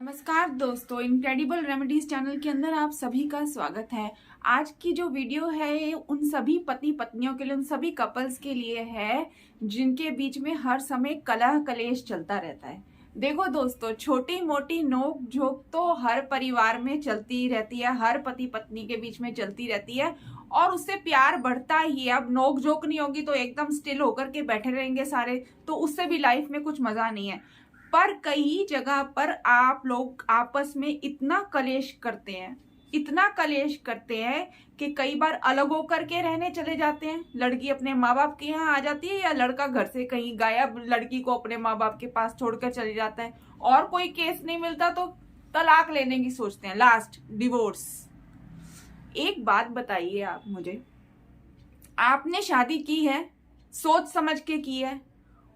नमस्कार दोस्तों, incredible remedies channel के अंदर आप सभी का स्वागत है। आज की जो वीडियो है ये उन सभी पति पत्नियों के लिए, उन सभी कपल्स के लिए है जिनके बीच में हर समय कलह कलेश चलता रहता है। देखो दोस्तों, छोटी मोटी नोक झोंक तो हर परिवार में चलती ही रहती है, हर पति पत्नी के बीच में चलती रहती है और उससे प्यार बढ़ता ही है। अब नोक झोंक नहीं होगी तो एकदम स्टिल होकर के बैठे रहेंगे सारे, तो उससे भी लाइफ में कुछ मजा नहीं है। पर कई जगह पर आप लोग आपस में इतना कलेश करते हैं कि कई बार अलग होकर के रहने चले जाते हैं। लड़की अपने माँ बाप के यहाँ आ जाती है या लड़का घर से कहीं गायब लड़की को अपने माँ बाप के पास छोड़कर चले जाता है, और कोई केस नहीं मिलता तो तलाक लेने की सोचते हैं, लास्ट डिवोर्स। एक बात बताइए आप मुझे, आपने शादी की है, सोच समझ के की है,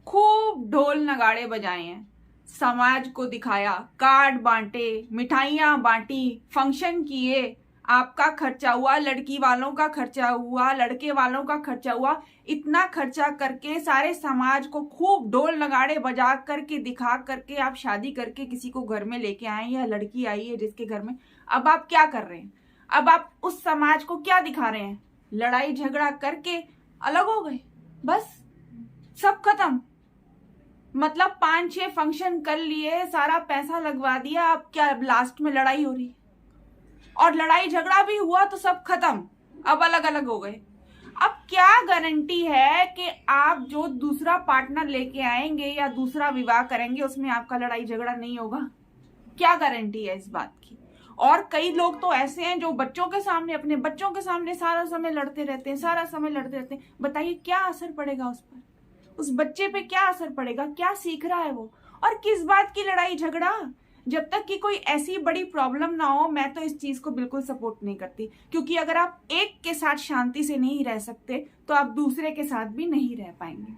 खूब ढोल नगाड़े बजाए हैं, समाज को दिखाया, कार्ड बांटे, मिठाइयां बांटी, फंक्शन किए, आपका खर्चा हुआ, लड़की वालों का खर्चा हुआ, लड़के वालों का खर्चा हुआ, इतना खर्चा करके सारे समाज को खूब ढोल नगाड़े बजा करके दिखा करके आप शादी करके किसी को घर में लेके आए या लड़की आई है जिसके घर में, अब आप क्या कर रहे हैं? अब आप उस समाज को क्या दिखा रहे हैं? लड़ाई झगड़ा करके अलग हो गए, बस सब खत्म। मतलब 5-6 फंक्शन कर लिए, सारा पैसा लगवा दिया, अब क्या लास्ट में लड़ाई हो रही है? और लड़ाई झगड़ा भी हुआ तो सब खत्म, अब अलग अलग हो गए। अब क्या गारंटी है कि आप जो दूसरा पार्टनर लेके आएंगे या दूसरा विवाह करेंगे उसमें आपका लड़ाई झगड़ा नहीं होगा? क्या गारंटी है इस बात की? और कई लोग तो ऐसे हैं जो बच्चों के सामने, अपने बच्चों के सामने सारा समय लड़ते रहते हैं। बताइए क्या असर पड़ेगा उस पर? उस बच्चे पे क्या असर पड़ेगा? क्या सीख रहा है वो? और किस बात की लड़ाई झगड़ा? जब तक कि कोई ऐसी बड़ी प्रॉब्लम ना हो, मैं तो इस चीज को बिल्कुल सपोर्ट नहीं करती, क्योंकि अगर आप एक के साथ शांति से नहीं रह सकते तो आप दूसरे के साथ भी नहीं रह पाएंगे।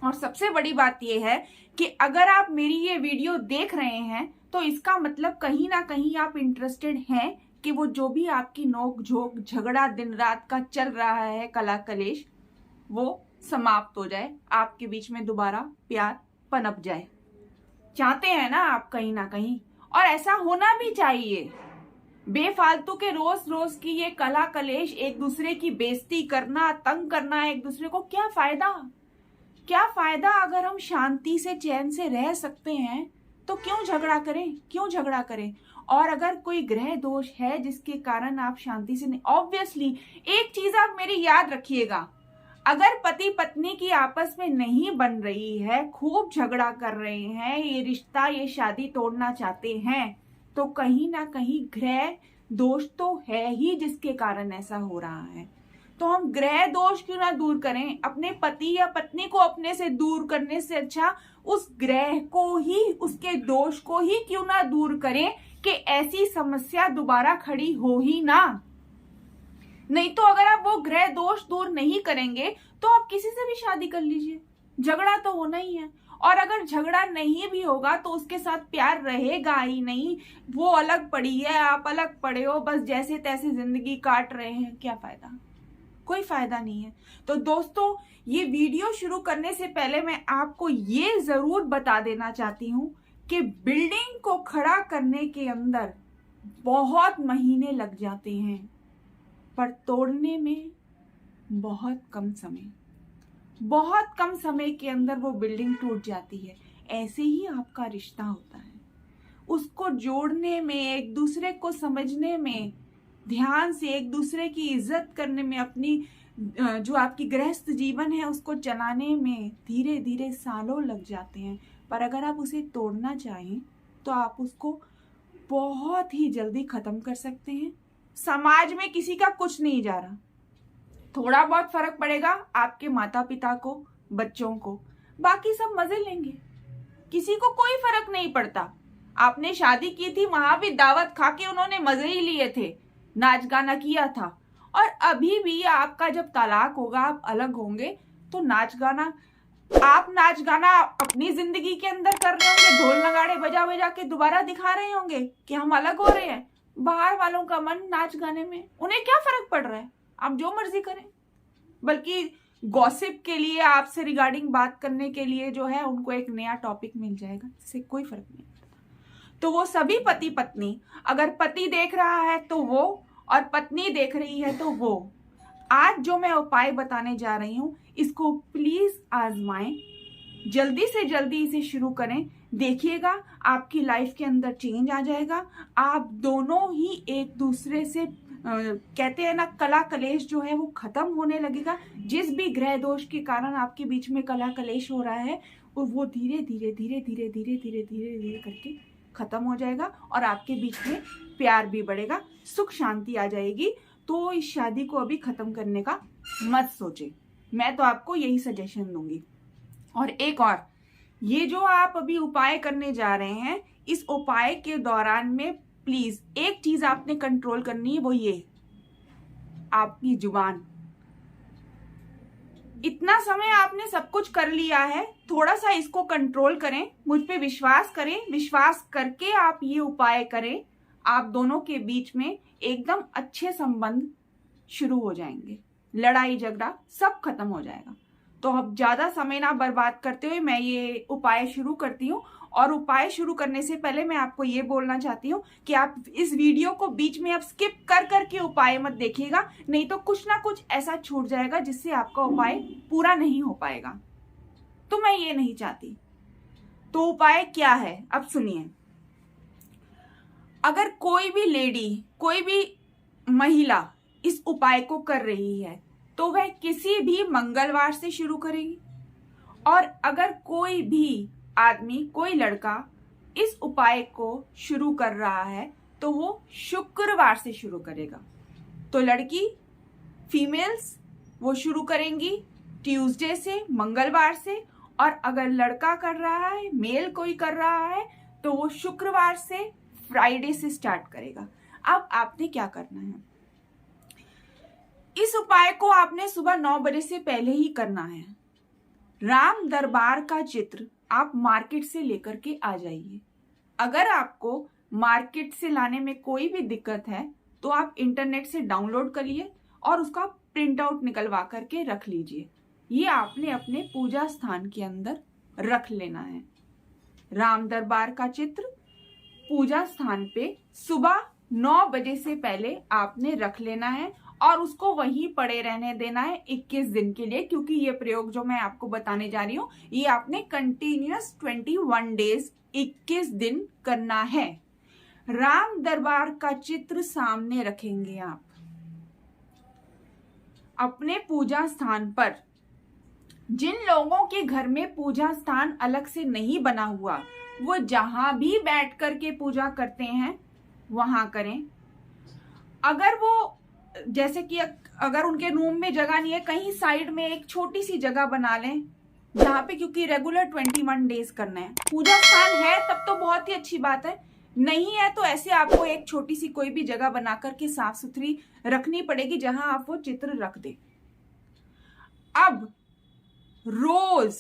और सबसे बड़ी बात यह है कि अगर आप मेरी ये वीडियो देख रहे हैं तो इसका मतलब कहीं ना कहीं आप इंटरेस्टेड हैं कि वो जो भी आपकी नोक झोंक झगड़ा दिन रात का चल रहा है, कला कलेश, वो समाप्त हो जाए, आपके बीच में दोबारा प्यार पनप जाए। चाहते हैं ना आप कहीं ना कहीं, और ऐसा होना भी चाहिए। बेफालतू के रोज रोज की ये कला कलेश, एक दूसरे की बेइज्जती करना, तंग करना एक दूसरे को, क्या फायदा? क्या फायदा? अगर हम शांति से चैन से रह सकते हैं तो क्यों झगड़ा करें? और अगर कोई ग्रह दोष है जिसके कारण आप शांति से नहीं, ऑब्वियसली एक चीज आप मेरी याद रखिएगा, अगर पति पत्नी की आपस में नहीं बन रही है, खूब झगड़ा कर रहे हैं, ये रिश्ता, ये शादी तोड़ना चाहते हैं, तो कहीं ना कहीं ग्रह दोष तो है ही जिसके कारण ऐसा हो रहा है। तो हम ग्रह दोष क्यों ना दूर करें? अपने पति या पत्नी को अपने से दूर करने से अच्छा उस ग्रह को ही, उसके दोष को ही क्यों ना दूर करें कि ऐसी समस्या दोबारा खड़ी हो ही ना। नहीं तो अगर आप वो ग्रह दोष दूर नहीं करेंगे तो आप किसी से भी शादी कर लीजिए, झगड़ा तो होना ही है। और अगर झगड़ा नहीं भी होगा तो उसके साथ प्यार रहेगा ही नहीं। वो अलग पड़ी है, आप अलग पड़े हो, बस जैसे तैसे जिंदगी काट रहे हैं, क्या फायदा? कोई फायदा नहीं है। तो दोस्तों, ये वीडियो शुरू करने से पहले मैं आपको ये जरूर बता देना चाहती हूँ कि बिल्डिंग को खड़ा करने के अंदर बहुत महीने लग जाते हैं, पर तोड़ने में बहुत कम समय के अंदर वो बिल्डिंग टूट जाती है। ऐसे ही आपका रिश्ता होता है, उसको जोड़ने में, एक दूसरे को समझने में, ध्यान से एक दूसरे की इज्जत करने में, अपनी जो आपकी गृहस्थ जीवन है उसको चलाने में धीरे धीरे सालों लग जाते हैं। पर अगर आप उसे तोड़ना चाहें तो आप उसको बहुत ही जल्दी खत्म कर सकते हैं। समाज में किसी का कुछ नहीं जा रहा, थोड़ा बहुत फर्क पड़ेगा आपके माता पिता को, बच्चों को, बाकी सब मजे लेंगे, किसी को कोई फर्क नहीं पड़ता। आपने शादी की थी, वहां भी दावत खा के उन्होंने मजे ही लिए थे, नाच गाना किया था। और अभी भी आपका जब तलाक होगा, आप अलग होंगे, तो आप नाच गाना अपनी जिंदगी के अंदर कर रहे होंगे, ढोल नगाड़े बजा बजा के दोबारा दिखा रहे होंगे कि हम अलग हो रहे हैं। बाहर वालों का मन नाच गाने में, उन्हें क्या फर्क पड़ रहा है? आप जो मर्जी करें। बल्कि गॉसिप के लिए, आपसे रिगार्डिंग बात करने के लिए जो है उनको एक नया टॉपिक मिल जाएगा, इससे कोई फर्क नहीं पड़ता। तो वो सभी पति पत्नी, अगर पति देख रहा है तो वो, और पत्नी देख रही है तो वो, आज जो मैं उपाय बताने जा रही हूँ इसको प्लीज आजमाएं, जल्दी से जल्दी इसे शुरू करें। देखिएगा आपकी लाइफ के अंदर चेंज आ जाएगा। आप दोनों ही एक दूसरे से कहते हैं ना, कला कलेश जो है वो खत्म होने लगेगा। जिस भी ग्रह दोष के कारण आपके बीच में कला कलेश हो रहा है वो धीरे धीरे धीरे धीरे धीरे धीरे धीरे धीरे करके खत्म हो जाएगा और आपके बीच में प्यार भी बढ़ेगा, सुख शांति आ जाएगी। तो इस शादी को अभी खत्म करने का मत सोचे, मैं तो आपको यही सजेशन दूंगी। और एक और, ये जो आप अभी उपाय करने जा रहे हैं, इस उपाय के दौरान में प्लीज एक चीज आपने कंट्रोल करनी है, वो ये आपकी जुबान। इतना समय आपने सब कुछ कर लिया है, थोड़ा सा इसको कंट्रोल करें, मुझ पे विश्वास करें, विश्वास करके आप ये उपाय करें। आप दोनों के बीच में एकदम अच्छे संबंध शुरू हो जाएंगे, लड़ाई झगड़ा सब खत्म हो जाएगा। तो अब ज्यादा समय ना बर्बाद करते हुए मैं ये उपाय शुरू करती हूँ। और उपाय शुरू करने से पहले मैं आपको ये बोलना चाहती हूँ कि आप इस वीडियो को बीच में आप स्किप कर करके उपाय मत देखिएगा, नहीं तो कुछ ना कुछ ऐसा छूट जाएगा जिससे आपका उपाय पूरा नहीं हो पाएगा। तो मैं ये नहीं चाहती। तो उपाय क्या है, अब सुनिए। अगर कोई भी लेडी, कोई भी महिला इस उपाय को कर रही है तो वह किसी भी मंगलवार से शुरू करेगी। और अगर कोई भी आदमी, कोई लड़का इस उपाय को शुरू कर रहा है तो वो शुक्रवार से शुरू करेगा। तो लड़की, फीमेल्स, वो शुरू करेंगी ट्यूसडे से, मंगलवार से। और अगर लड़का कर रहा है, मेल कोई कर रहा है, तो वो शुक्रवार से, फ्राइडे से स्टार्ट करेगा। अब आपने क्या करना है, इस उपाय को आपने सुबह 9 बजे से पहले ही करना है। राम दरबार का चित्र आप मार्केट से लेकर के आ जाइए। अगर आपको मार्केट से लाने में कोई भी दिक्कत है तो आप इंटरनेट से डाउनलोड करिए और उसका प्रिंट आउट निकलवा करके रख लीजिए। ये आपने अपने पूजा स्थान के अंदर रख लेना है। राम दरबार का चित्र पूजा स्थान पे सुबह 9 बजे से पहले आपने रख लेना है और उसको वहीं पड़े रहने देना है 21 दिन के लिए। क्योंकि ये प्रयोग जो मैं आपको बताने जा रही हूँ ये आपने कंटिन्यूअस 21 डेज 21 दिन करना है। राम दरबार का चित्र सामने रखेंगे आप अपने पूजा स्थान पर। जिन लोगों के घर में पूजा स्थान अलग से नहीं बना हुआ, वो जहां भी बैठ करके पूजा करते हैं वहां करें। अगर वो, जैसे कि अगर उनके रूम में जगह नहीं है, कहीं साइड में एक छोटी सी जगह बना लें जहां पे, क्योंकि रेगुलर 21 डेज करना है। पूजा स्थान है तब तो बहुत ही अच्छी बात है, नहीं है तो ऐसे आपको एक छोटी सी कोई भी जगह बना करके साफ सुथरी रखनी पड़ेगी जहां आप वो चित्र रख दे। अब रोज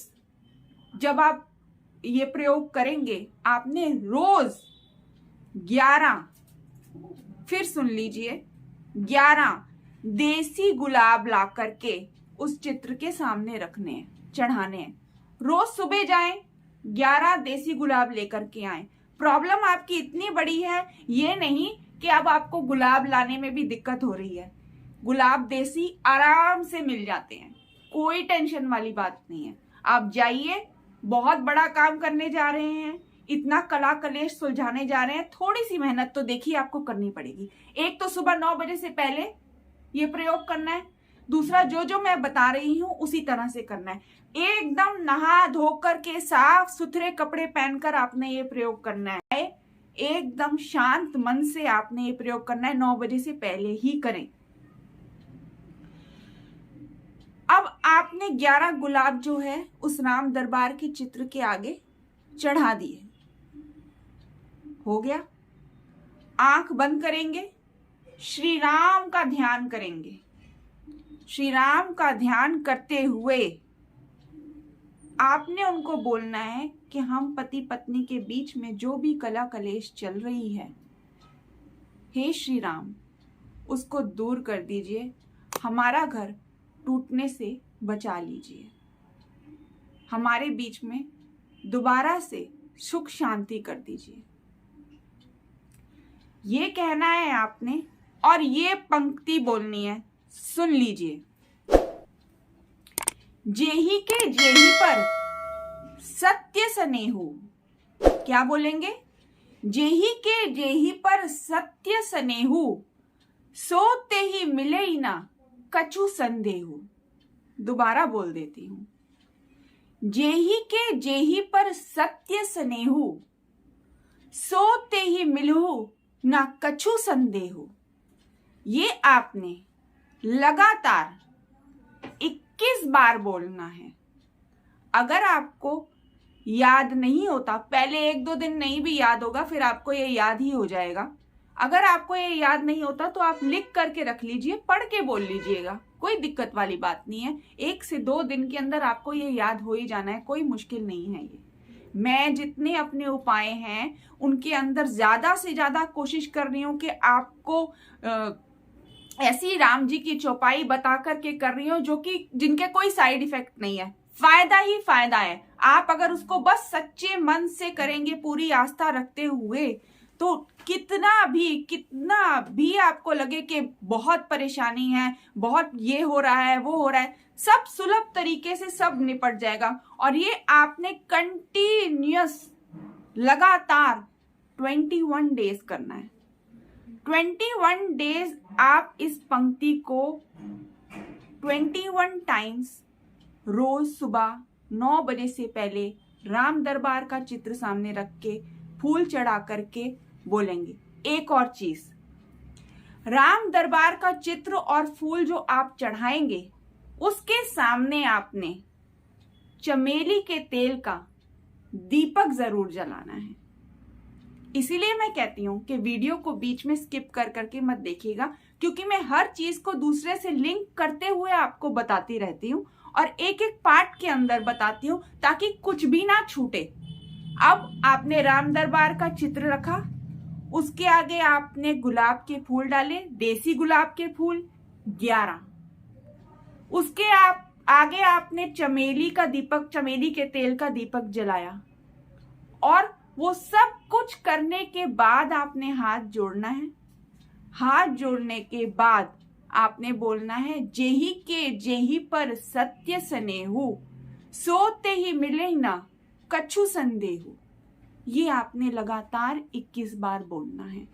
जब आप ये प्रयोग करेंगे, आपने रोज 11, फिर सुन लीजिए, 11 देसी गुलाब ला करके उस चित्र के सामने रखने हैं, चढ़ाने हैं। रोज सुबह जाएं, 11 देसी गुलाब लेकर के आए। प्रॉब्लम आपकी इतनी बड़ी है ये नहीं कि अब आपको गुलाब लाने में भी दिक्कत हो रही है। गुलाब देसी आराम से मिल जाते हैं, कोई टेंशन वाली बात नहीं है। आप जाइए, बहुत बड़ा काम करने जा रहे हैं, इतना कला कलेश सुलझाने जा रहे हैं, थोड़ी सी मेहनत तो देखिए आपको करनी पड़ेगी। एक तो सुबह 9 बजे से पहले ये प्रयोग करना है, दूसरा जो जो मैं बता रही हूं उसी तरह से करना है। एकदम नहा धोकर के साफ सुथरे कपड़े पहनकर आपने ये प्रयोग करना है। एकदम शांत मन से आपने ये प्रयोग करना है, 9 बजे से पहले ही करें। अब आपने 11 गुलाब जो है उस राम दरबार के चित्र के आगे चढ़ा दिए। हो गया। आंख बंद करेंगे, श्री राम का ध्यान करेंगे। श्री राम का ध्यान करते हुए आपने उनको बोलना है कि हम पति पत्नी के बीच में जो भी कला कलेश चल रही है, हे श्री राम, उसको दूर कर दीजिए, हमारा घर टूटने से बचा लीजिए, हमारे बीच में दोबारा से सुख शांति कर दीजिए। ये कहना है आपने और ये पंक्ति बोलनी है। सुन लीजिए। जेही के जेही पर सत्य स्नेहु। क्या बोलेंगे? जेही के जेही पर सत्य स्नेहु, सोते ही मिले ही ना कछु संदेहु। दोबारा बोल देती हूं। जेही के जेही पर सत्य स्नेहु, सोते ही मिलहु ना कछु संदेहु। ये आपने लगातार 21 बार बोलना है। अगर आपको याद नहीं होता, पहले 1-2 दिन नहीं भी याद होगा, फिर आपको ये याद ही हो जाएगा। अगर आपको ये याद नहीं होता तो आप लिख करके रख लीजिए, पढ़ के बोल लीजिएगा, कोई दिक्कत वाली बात नहीं है। 1 से 2 दिन के अंदर आपको ये याद हो ही जाना है, कोई मुश्किल नहीं है ये। मैं जितने अपने उपाय हैं उनके अंदर ज्यादा से ज्यादा कोशिश कर रही हूँ कि आपको ऐसी राम जी की चौपाई बता करके कर रही हूँ जो कि जिनके कोई साइड इफेक्ट नहीं है, फायदा ही फायदा है। आप अगर उसको बस सच्चे मन से करेंगे, पूरी आस्था रखते हुए, तो कितना भी आपको लगे कि बहुत परेशानी है, बहुत ये हो रहा है वो हो रहा है, सब सुलभ तरीके से सब निपट जाएगा। और ये आपने कंटिन्यूअस लगातार 21 डेज करना है। 21 डेज आप इस पंक्ति को 21 टाइम्स रोज सुबह 9 बजे से पहले राम दरबार का चित्र सामने रख के फूल चढ़ा करके बोलेंगे। एक और चीज, राम दरबार का चित्र और फूल जो आप चढ़ाएंगे उसके सामने आपने चमेली के तेल का दीपक जरूर जलाना है। इसीलिए मैं कहती हूं कि वीडियो को बीच में स्किप कर करके मत देखिएगा, क्योंकि मैं हर चीज को दूसरे से लिंक करते हुए आपको बताती रहती हूँ और एक एक पार्ट के अंदर बताती हूँ ताकि कुछ भी ना छूटे। अब आपने राम दरबार का चित्र रखा, उसके आगे आपने गुलाब के फूल डाले, देसी गुलाब के फूल 11। उसके आगे आपने चमेली का दीपक, चमेली के तेल का दीपक जलाया। और वो सब कुछ करने के बाद आपने हाथ जोड़ना है। हाथ जोड़ने के बाद आपने बोलना है, जेही के जेही पर सत्य स्नेहु, सोते ही मिले ना कछु संदेहु। ये आपने लगातार 21 बार बोलना है।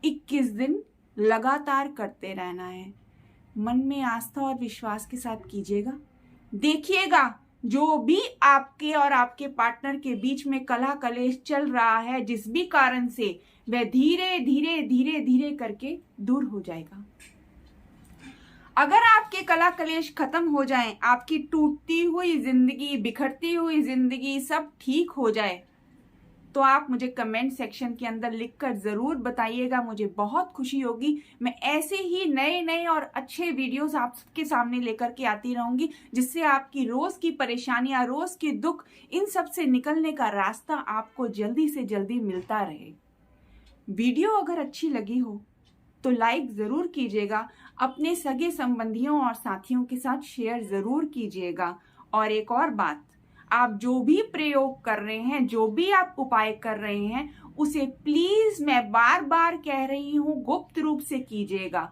21 दिन लगातार करते रहना है। मन में आस्था और विश्वास के साथ कीजिएगा। देखिएगा जो भी आपके और आपके पार्टनर के बीच में कलह कलेश चल रहा है, जिस भी कारण से, वह धीरे धीरे धीरे धीरे करके दूर हो जाएगा। अगर आपके कलह कलेश खत्म हो जाए, आपकी टूटती हुई जिंदगी, बिखरती हुई जिंदगी सब ठीक हो जाए, तो आप मुझे कमेंट सेक्शन के अंदर लिखकर जरूर बताइएगा। मुझे बहुत खुशी होगी। मैं ऐसे ही नए नए और अच्छे वीडियोस आपके सामने लेकर के आती रहूंगी, जिससे आपकी रोज की परेशानियां, रोज के दुख, इन सब से निकलने का रास्ता आपको जल्दी से जल्दी मिलता रहे। वीडियो अगर अच्छी लगी हो तो लाइक जरूर कीजिएगा, अपने सगे संबंधियों और साथियों के साथ शेयर जरूर कीजिएगा। और एक और बात, आप जो भी प्रयोग कर रहे हैं, जो भी आप उपाय कर रहे हैं, उसे प्लीज, मैं बार बार कह रही हूं, गुप्त रूप से कीजिएगा।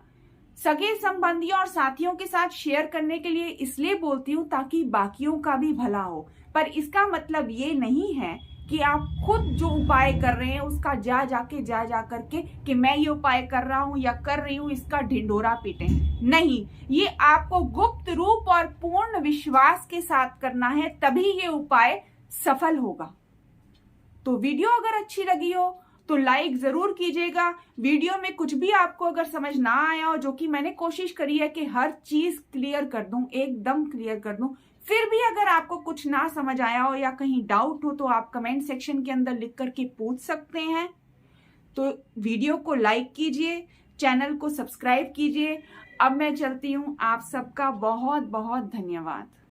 सगे संबंधियों और साथियों के साथ शेयर करने के लिए इसलिए बोलती हूं ताकि बाकियों का भी भला हो। पर इसका मतलब ये नहीं है कि आप खुद जो उपाय कर रहे हैं उसका जा करके कि मैं ये उपाय कर रहा हूं या कर रही हूं, इसका ढिंढोरा पीटे। नहीं, ये आपको गुप्त रूप और पूर्ण विश्वास के साथ करना है, तभी ये उपाय सफल होगा। तो वीडियो अगर अच्छी लगी हो तो लाइक जरूर कीजिएगा। वीडियो में कुछ भी आपको अगर समझ ना आया हो, जो कि मैंने कोशिश करी है कि हर चीज क्लियर कर दूं, एकदम क्लियर कर दूं, फिर भी अगर आपको कुछ ना समझ आया हो या कहीं डाउट हो तो आप कमेंट सेक्शन के अंदर लिख करके पूछ सकते हैं। तो वीडियो को लाइक कीजिए, चैनल को सब्सक्राइब कीजिए। अब मैं चलती हूँ। आप सबका बहुत बहुत धन्यवाद।